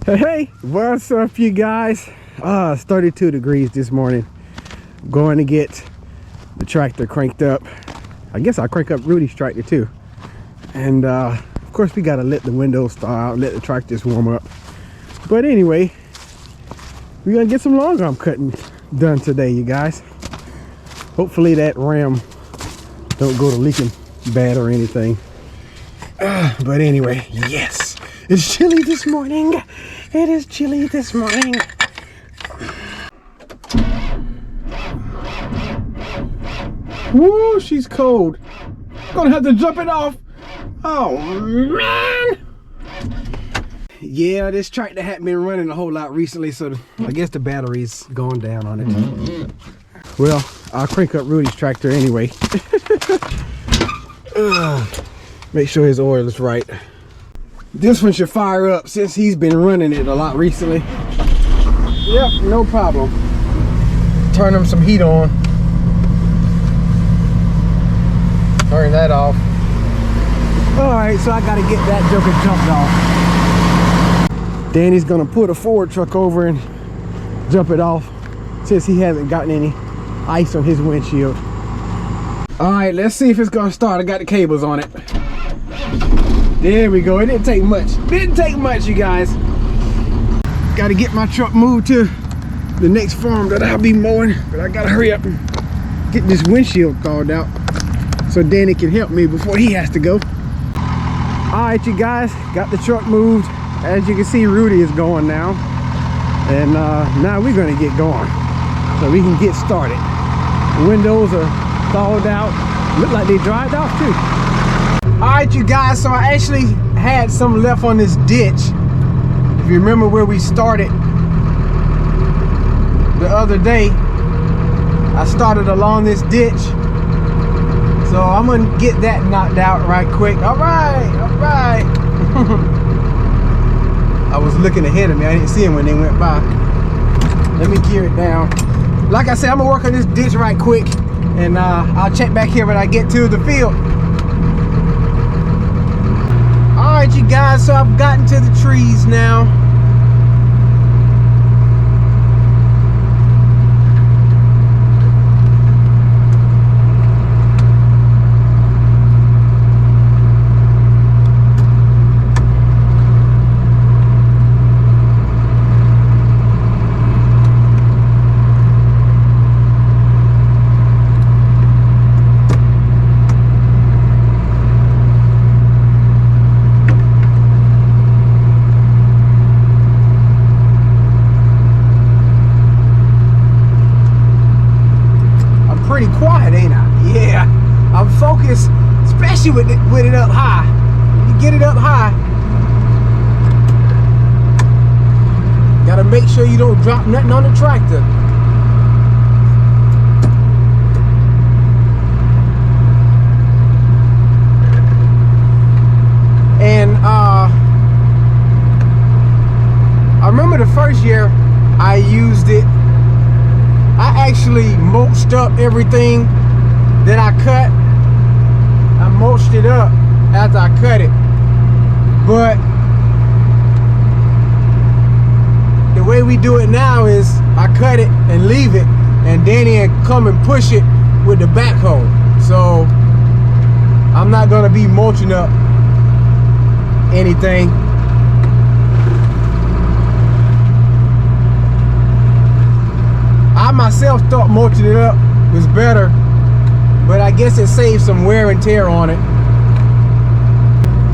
Hey, what's up you guys? It's 32 degrees this morning. Going to get the tractor cranked up. I guess I'll crank up Rudy's tractor too. And of course we gotta let the windows thaw out, let the tractors warm up. But anyway, we're gonna get some long arm cutting done today, you guys. Hopefully that ram don't go to leaking bad or anything. But anyway, yes, it's chilly this morning. It is chilly this morning. Woo, she's cold. Gonna have to jump it off. Oh man. Yeah, this tractor hadn't been running a whole lot recently, so I guess the battery's gone down on it. Well, I'll crank up Rudy's tractor anyway. Make sure his oil is right. This one should fire up since he's been running it a lot recently. Yep, no problem. Turn him some heat on. Turn that off. Alright, so I gotta get that joker jumped off. Danny's gonna put a Ford truck over and jump it off since he hasn't gotten any ice on his windshield. Alright, let's see if it's gonna start. I got the cables on it. There we go. It didn't take much. Didn't take much, you guys. Gotta get my truck moved to the next farm that I'll be mowing, but I gotta hurry up and get this windshield thawed out so Danny can help me before he has to go. Alright, you guys, got the truck moved. As you can see, Rudy is going now. And now we're gonna get going so we can get started. The windows are thawed out. Look like they dried off too. Alright, you guys, so I actually had some left on this ditch. If you remember where we started the other day, I started along this ditch. So I'm gonna get that knocked out right quick. Alright, alright. I was looking ahead of me. I didn't see him when they went by. Let me gear it down. Like I said, I'm gonna work on this ditch right quick, and I'll check back here when I get to the field. Alright, you guys, so I've gotten to the trees now. Pretty quiet, ain't I? Yeah, I'm focused, especially with it up high. You get it up high, gotta make sure you don't drop nothing on the tractor. And I remember the first year I used it, I actually mulched up everything that I cut. I mulched it up after I cut it. But the way we do it now is I cut it and leave it, and Danny come and push it with the backhoe. So I'm not gonna be mulching up anything. I myself thought mulching it up was better, but I guess it saves some wear and tear on it.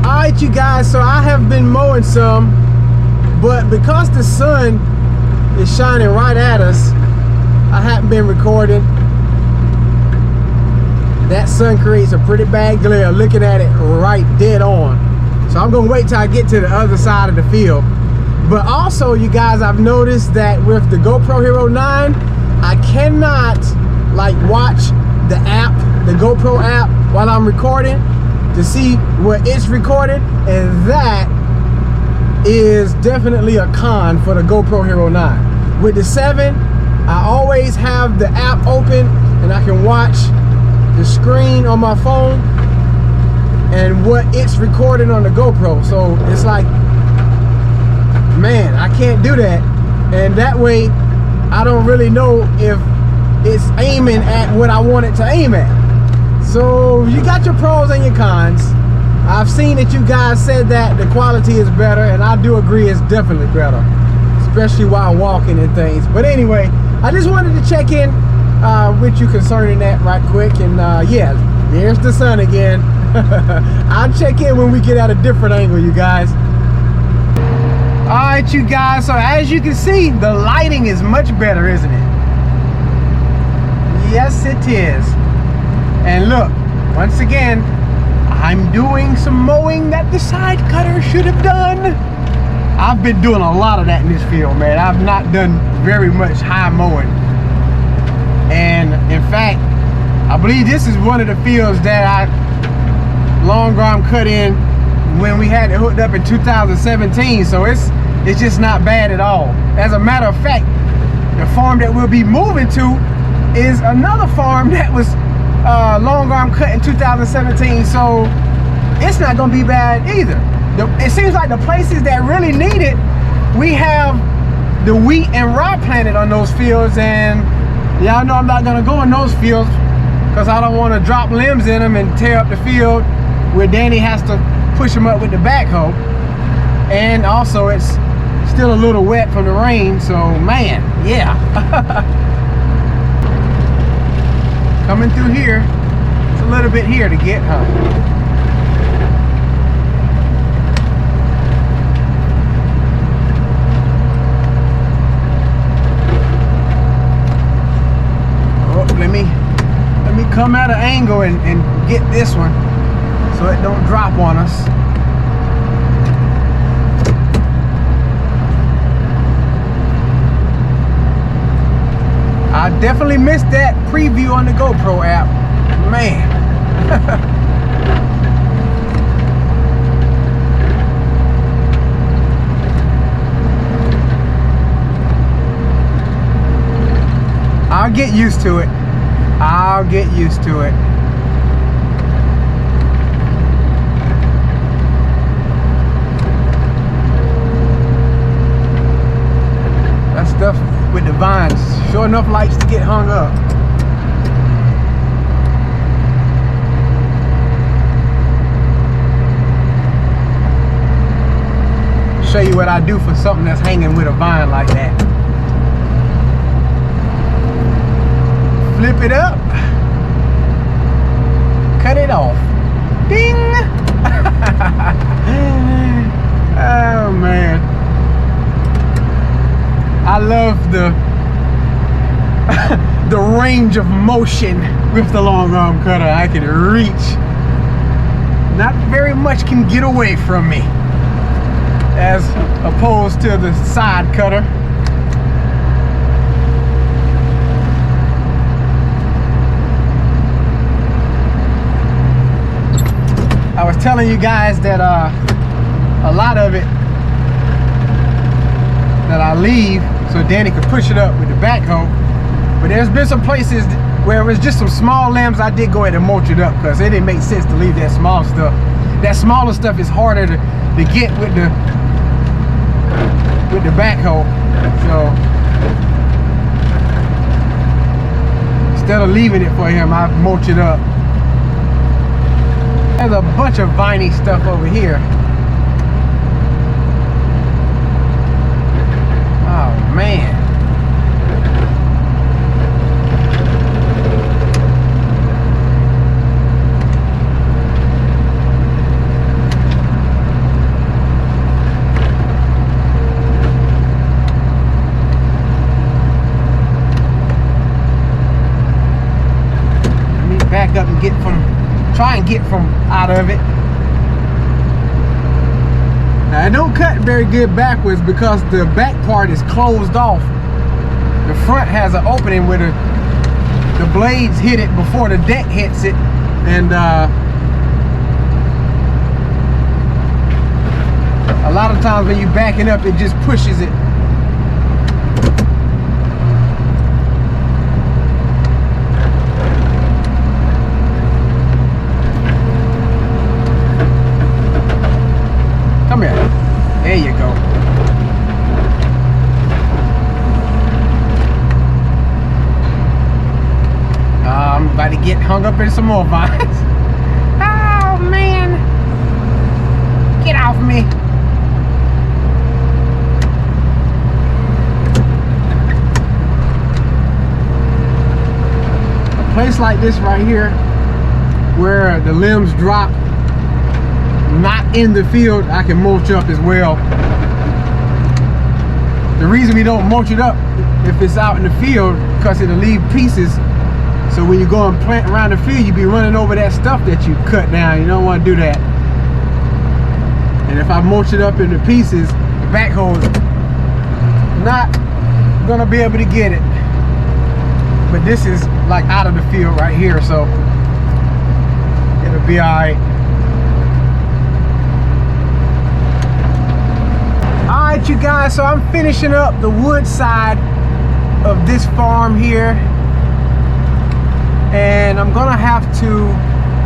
Alright, you guys, so I have been mowing some, but because the sun is shining right at us, I haven't been recording. That sun creates a pretty bad glare looking at it right dead on. So I'm gonna wait till I get to the other side of the field. But also, you guys, I've noticed that with the GoPro Hero 9, I cannot like watch the app, the GoPro app, while I'm recording to see what it's recorded, and that is definitely a con for the GoPro Hero 9. With the 7, I always have the app open and I can watch the screen on my phone and what it's recording on the GoPro. So it's like, man, I can't do that. And that way, I don't really know if it's aiming at what I want it to aim at. So you got your pros and your cons. I've seen that you guys said that the quality is better, and I do agree it's definitely better, especially while walking and things. But anyway, I just wanted to check in with you concerning that right quick. And yeah, there's the sun again. I'll check in when we get at a different angle, you guys. All right, you guys, so as you can see, the lighting is much better, isn't it? Yes, it is. And look, once again, I'm doing some mowing that the side cutter should have done. I've been doing a lot of that in this field, man. I've not done very much high mowing. And in fact, I believe this is one of the fields that I long arm cut in when we had it hooked up in 2017. So it's just not bad at all. As a matter of fact, the farm that we'll be moving to is another farm that was long arm cut in 2017, so it's not gonna be bad either. It seems like the places that really need it, we have the wheat and rye planted on those fields, and y'all know I'm not gonna go in those fields because I don't want to drop limbs in them and tear up the field where Danny has to push them up with the backhoe. And also it's still a little wet from the rain, so man, yeah. Coming through here, it's a little bit here to get, huh? Oh, let me come at an angle and get this one so it don't drop on us. I definitely missed that preview on the GoPro app, man. I'll get used to it. I'll get used to it. That stuff with the vines sure enough likes to get hung up. Show you what I do for something that's hanging with a vine like that. Flip it up, cut it off, ding. Oh man, I love the the range of motion with the long arm cutter. I can reach. Not very much can get away from me, as opposed to the side cutter. I was telling you guys that a lot of it that I leave so Danny could push it up with the backhoe. But there's been some places where it was just some small limbs. I did go ahead and mulch it up because it didn't make sense to leave that small stuff. That smaller stuff is harder to get with the backhoe. So instead of leaving it for him, I mulch it up. There's a bunch of viney stuff over here. Oh man. Let me back up and try and get from out of it. Now, I don't cut very good backwards because the back part is closed off. The front has an opening where the blades hit it before the deck hits it, and a lot of times when you back it up, it just pushes it. Come here. There you go. might get hung up in some more vines. Oh man, get off me. A place like this right here, where the limbs drop, not in the field, I can mulch up as well. The reason we don't mulch it up if it's out in the field, because it'll leave pieces. So when you go and plant around the field, you be running over that stuff that you cut down. You don't want to do that. And if I mulch it up into pieces, the backhoe's not gonna be able to get it. But this is like out of the field right here, so it'll be all right. All right, you guys, so I'm finishing up the wood side of this farm here, and I'm gonna have to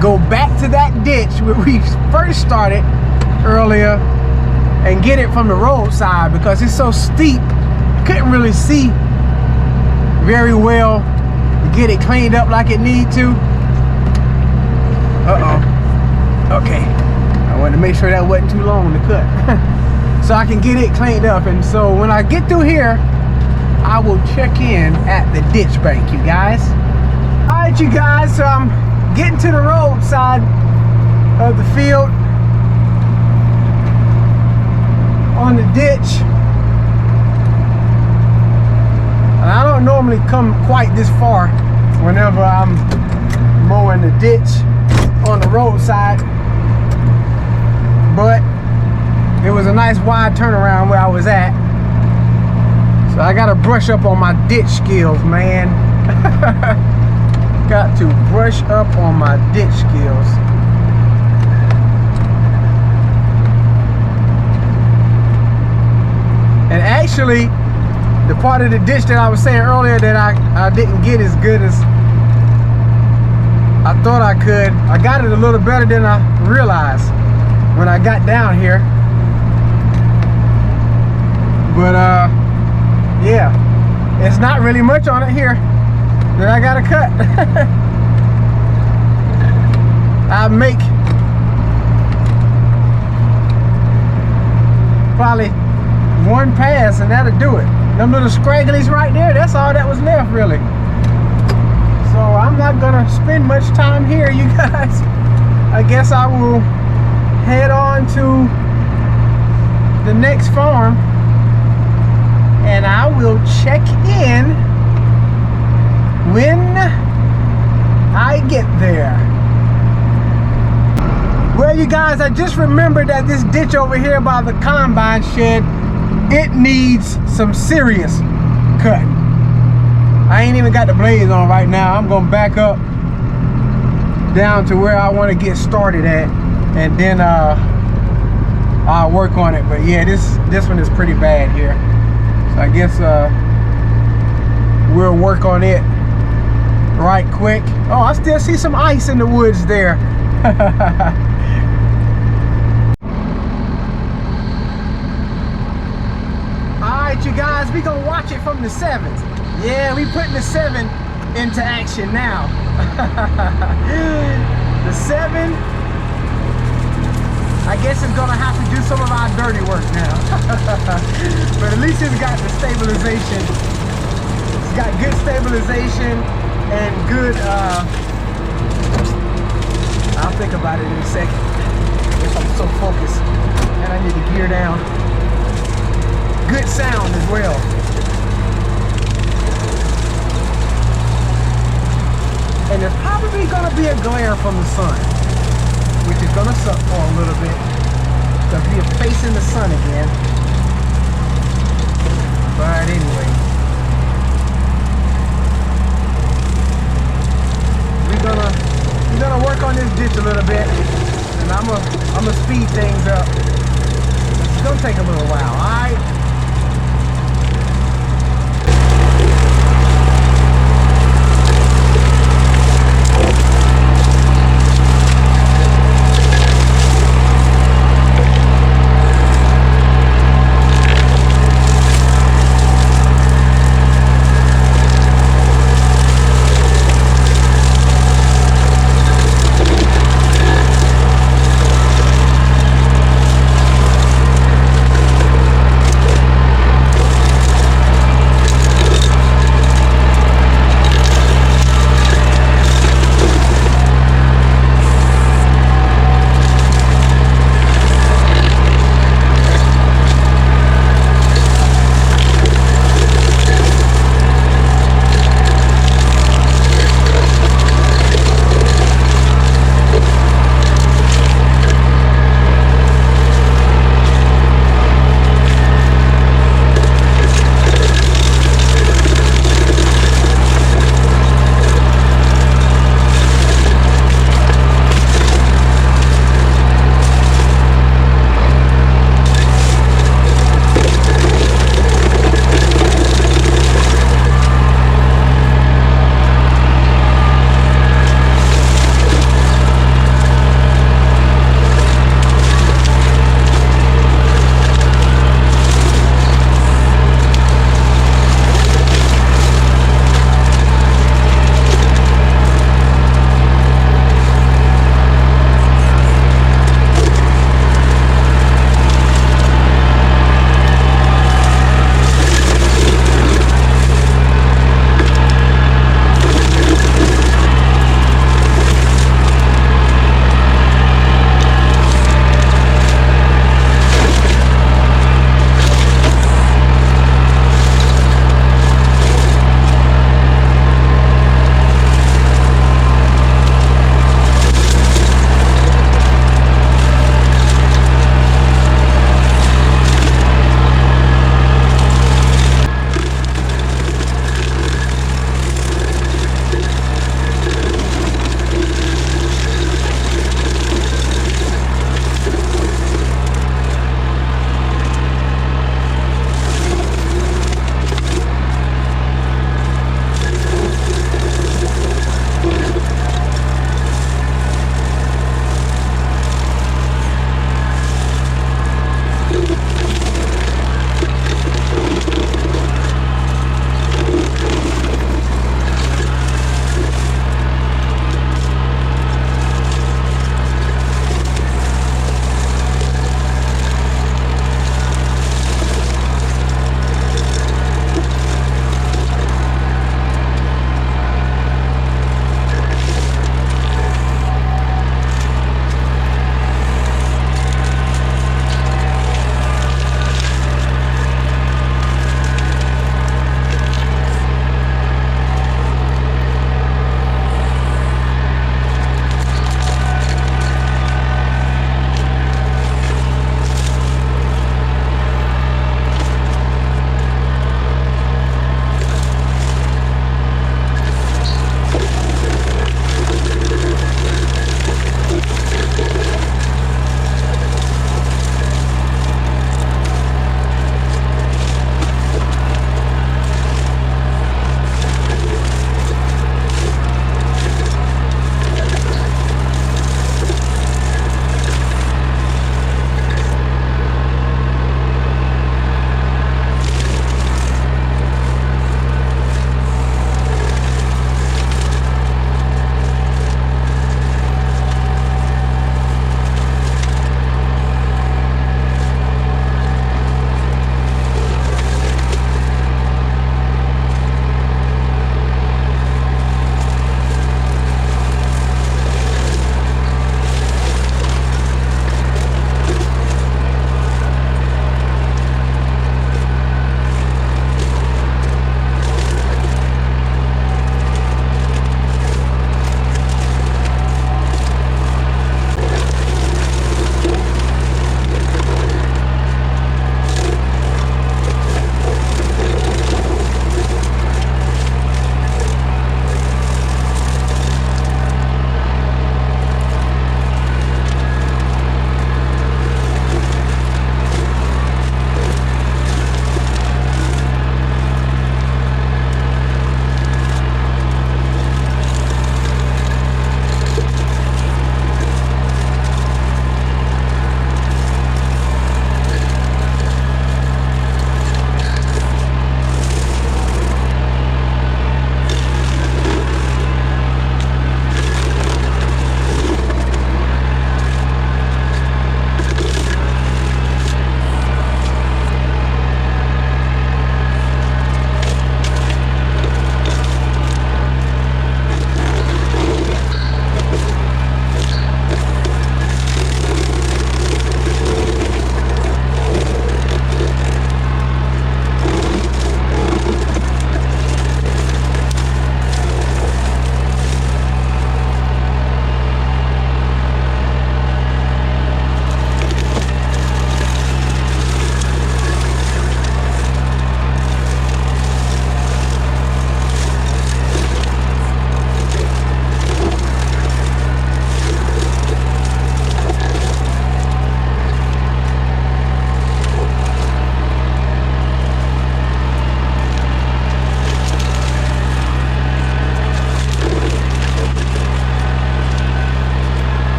go back to that ditch where we first started earlier and get it from the roadside, because it's so steep, couldn't really see very well to get it cleaned up like it need to. Okay, I wanted to make sure that wasn't too long to cut. So I can get it cleaned up. And so when I get through here, I will check in at the ditch bank, you guys. All right, you guys, so I'm getting to the roadside of the field on the ditch. And I don't normally come quite this far whenever I'm mowing the ditch on the roadside, but it was a nice wide turnaround where I was at. So I gotta brush up on my ditch skills, man. Got to brush up on my ditch skills. And actually, the part of the ditch that I was saying earlier that I didn't get as good as I thought I could, I got it a little better than I realized when I got down here. But yeah, it's not really much on it here that I gotta cut. I make probably one pass and that'll do it. Them little scragglies right there, that's all that was left really. So I'm not gonna spend much time here, you guys. I guess I will head on to the next farm and I will check in when I get there. Well, you guys, I just remembered that this ditch over here by the combine shed, it needs some serious cutting. I ain't even got the blades on right now. I'm gonna back up down to where I want to get started at, and then I'll work on it. But yeah, this one is pretty bad here. So I guess we'll work on it right quick. Oh, I still see some ice in the woods there. Alright, you guys, we gonna watch it from the 7th. Yeah, we putting the 7 into action now. The 7, I guess it's gonna have to do some of our dirty work now. But at least it's got the stabilization. It's got good stabilization and good, I'll think about it in a second. I guess I'm so focused and I need to gear down. Good sound as well. And there's probably gonna be a glare from the sun, which is gonna suck for a little bit because we're facing the sun again. But anyway, we're gonna work on this ditch a little bit, and I'm gonna speed things up. It's gonna take a little while, all right?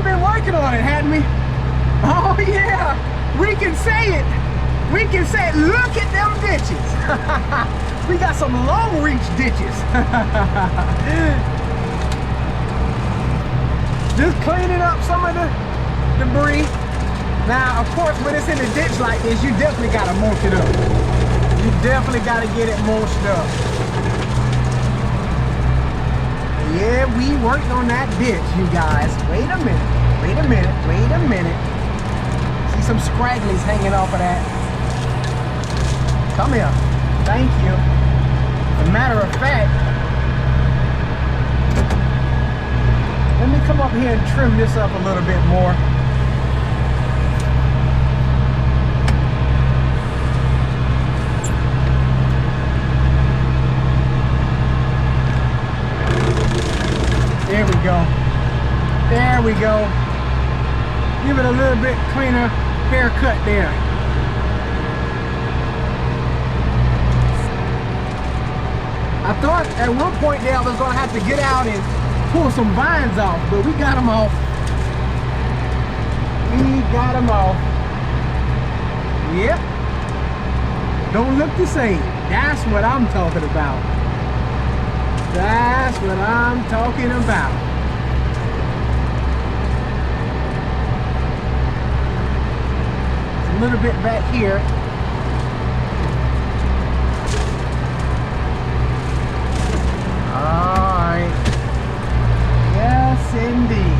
been working on it, hadn't we? Oh yeah, we can say it. We can say, look at them ditches. We got some long reach ditches. Just cleaning up some of the debris. Now, of course, when it's in a ditch like this, you definitely gotta mulch it up. You definitely gotta get it mulched up. Yeah, we worked on that ditch, you guys. Wait a minute, wait a minute, wait a minute. See some scragglies hanging off of that. Come here. Thank you. As a matter of fact, let me come up here and trim this up a little bit more. There we go. There we go. Give it a little bit cleaner haircut there. I thought at one point there I was going to have to get out and pull some vines off, but we got them off. We got them off. Yep. Don't look the same. That's what I'm talking about. That's what I'm talking about. It's a little bit back here. Alright. Yes, indeed.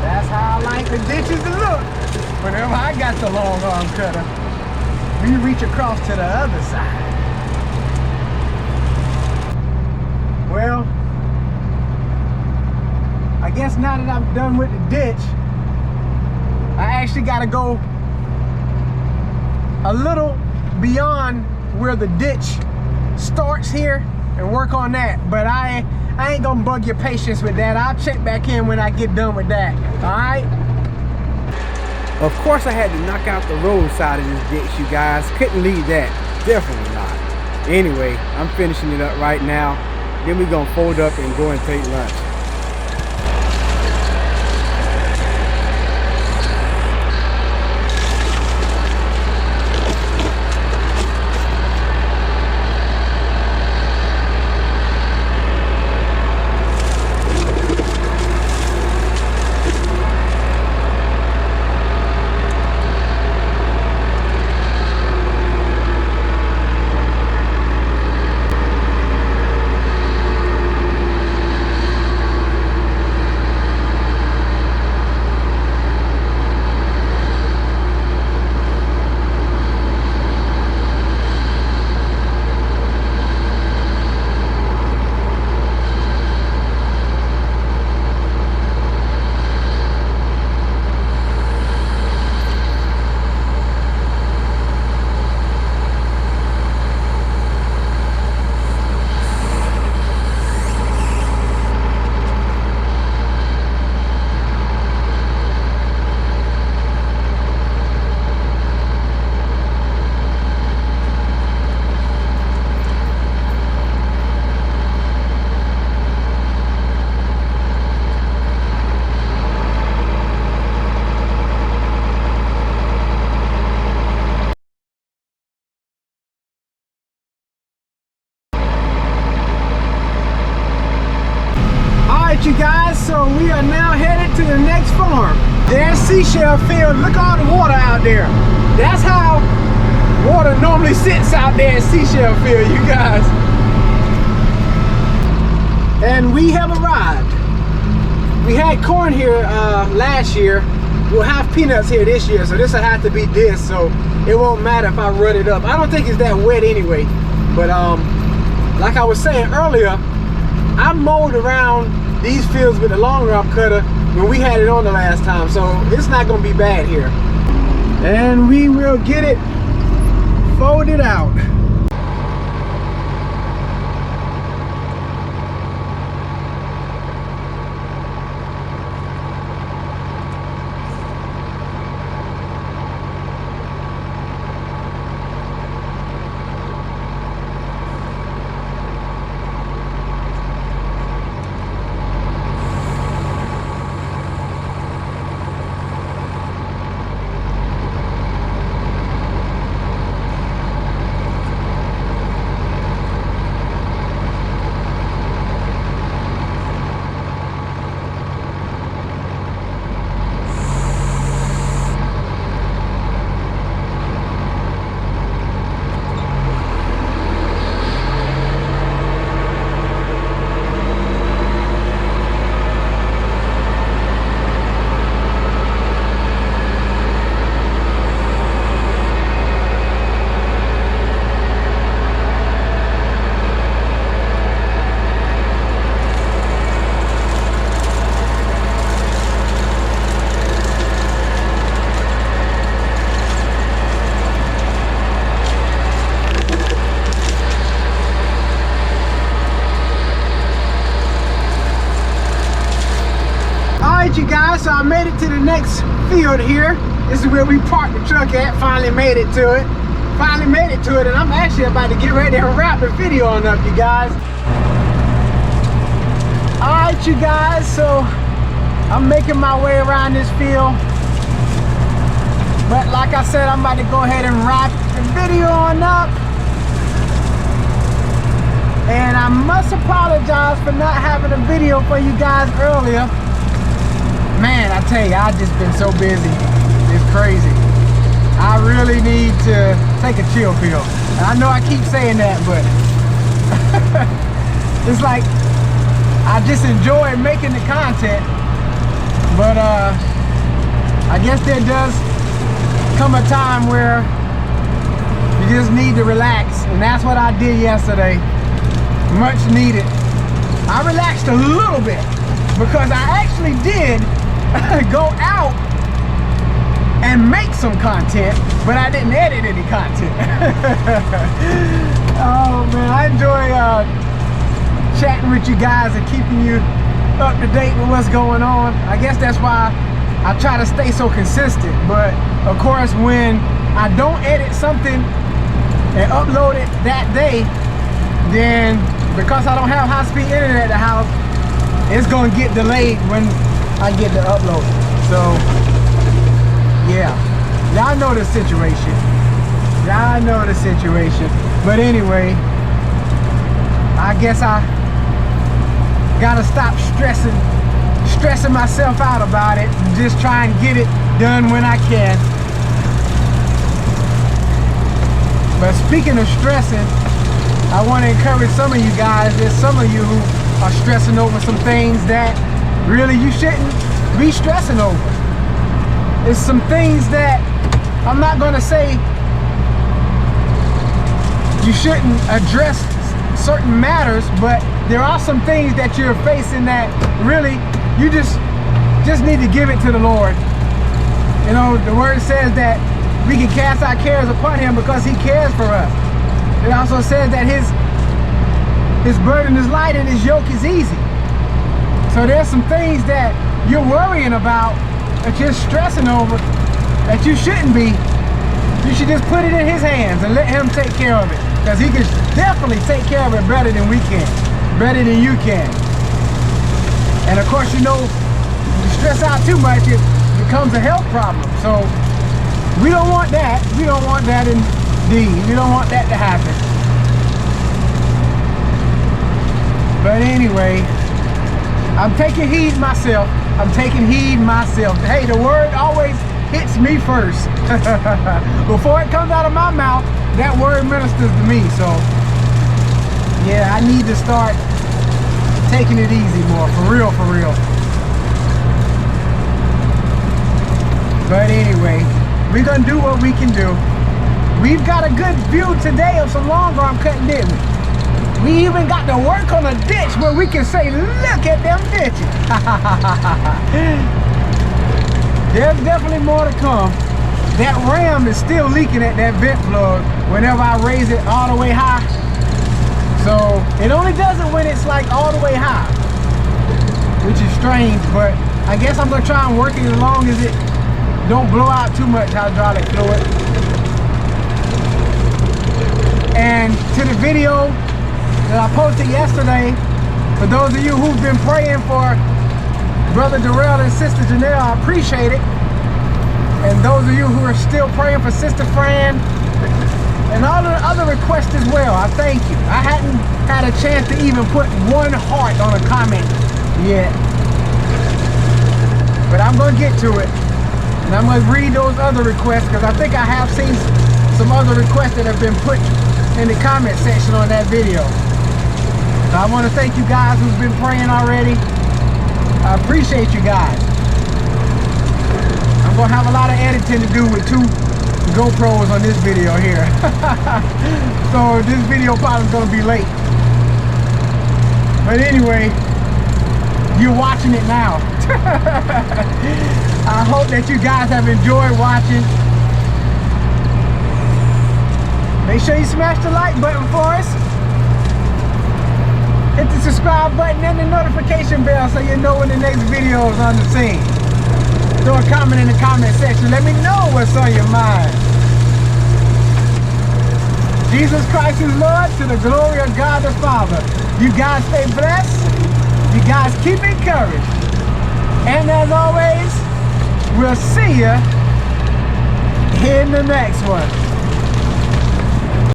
That's how I like the ditches to look. Whenever I got the long arm cutter, we reach across to the other side. Well, I guess now that I'm done with the ditch, I actually got to go a little beyond where the ditch starts here and work on that. But I ain't gonna bug your patience with that. I'll check back in when I get done with that. All right? Of course, I had to knock out the roadside of this ditch, you guys. Couldn't leave that. Definitely not. Anyway, I'm finishing it up right now. Then we're gonna fold up and go and take lunch. You guys, so we are now headed to the next farm. There's seashell field. Look at all the water out there. That's how water normally sits out there in seashell field, you guys. And we have arrived. We had corn here last year. We'll have peanuts here this year, so this will have to be this, so it won't matter if I rut it up. I don't think it's that wet anyway, but like I was saying earlier, I mowed around these fields with the long arm cutter when we had it on the last time, so it's not gonna be bad here. And we will get it folded out. Alright you guys, so I made it to the next field here. This is where we parked the truck at. Finally made it to it. And I'm actually about to get ready to wrap the video on up, you guys. Alright you guys, so I'm making my way around this field. But like I said, I'm about to go ahead and wrap the video on up. And I must apologize for not having a video for you guys earlier. Man, I tell you, I've just been so busy. It's crazy. I really need to take a chill pill. And I know I keep saying that, but it's like I just enjoy making the content. But I guess there does come a time where you just need to relax, and that's what I did yesterday. Much needed. I relaxed a little bit because I actually did go out and make some content, but I didn't edit any content. Oh man, I enjoy chatting with you guys and keeping you up to date with what's going on. I guess that's why I try to stay so consistent. But of course, when I don't edit something and upload it that day, then because I don't have high-speed internet at the house, it's gonna get delayed when I get to upload it. So yeah, y'all know the situation. But anyway, I guess I gotta stop stressing myself out about it and just try and get it done when I can. But speaking of stressing, I want to encourage some of you guys. There's some of you who are stressing over some things that really you shouldn't be stressing over. There's some things that I'm not going to say you shouldn't address certain matters, but there are some things that you're facing that really you just need to give it to the Lord. You know, the word says that we can cast our cares upon him because he cares for us. It also says that his burden is light and his yoke is easy. So there's some things that you're worrying about, that you're stressing over, that you shouldn't be. You should just put it in his hands and let him take care of it, because he can definitely take care of it better than we can, better than you can. And of course, you know, you stress out too much, it becomes a health problem. So we don't want that. We don't want that indeed. We don't want that to happen. But anyway, I'm taking heed myself. Hey, the word always hits me first. Before it comes out of my mouth, that word ministers to me. So yeah, I need to start taking it easy more, for real. But anyway, we're gonna do what we can do. We've got a good view today of some long arm cutting, didn't we? We even got to work on a ditch where we can say, look at them ditches. There's definitely more to come. That ram is still leaking at that vent plug whenever I raise it all the way high. So it only does it when it's like all the way high, which is strange, but I guess I'm gonna try and work it as long as it don't blow out too much hydraulic fluid. And to the video that I posted yesterday, for those of you who've been praying for Brother Darrell and Sister Janelle, I appreciate it. And those of you who are still praying for Sister Fran and all the other requests as well, I thank you. I hadn't had a chance to even put one heart on a comment yet, but I'm gonna get to it. And I'm gonna read those other requests, because I think I have seen some other requests that have been put in the comment section on that video. So I want to thank you guys who've been praying already. I appreciate you guys. I'm gonna have a lot of editing to do with 2 GoPros on this video here. So this video probably is gonna be late. But anyway, you're watching it now. I hope that you guys have enjoyed watching. Make sure you smash the like button for us. Hit the subscribe button and the notification bell so you know when the next video is on the scene. Throw a comment in the comment section. Let me know what's on your mind. Jesus Christ is Lord, to the glory of God the Father. You guys stay blessed. You guys keep encouraged. And as always, we'll see you in the next one.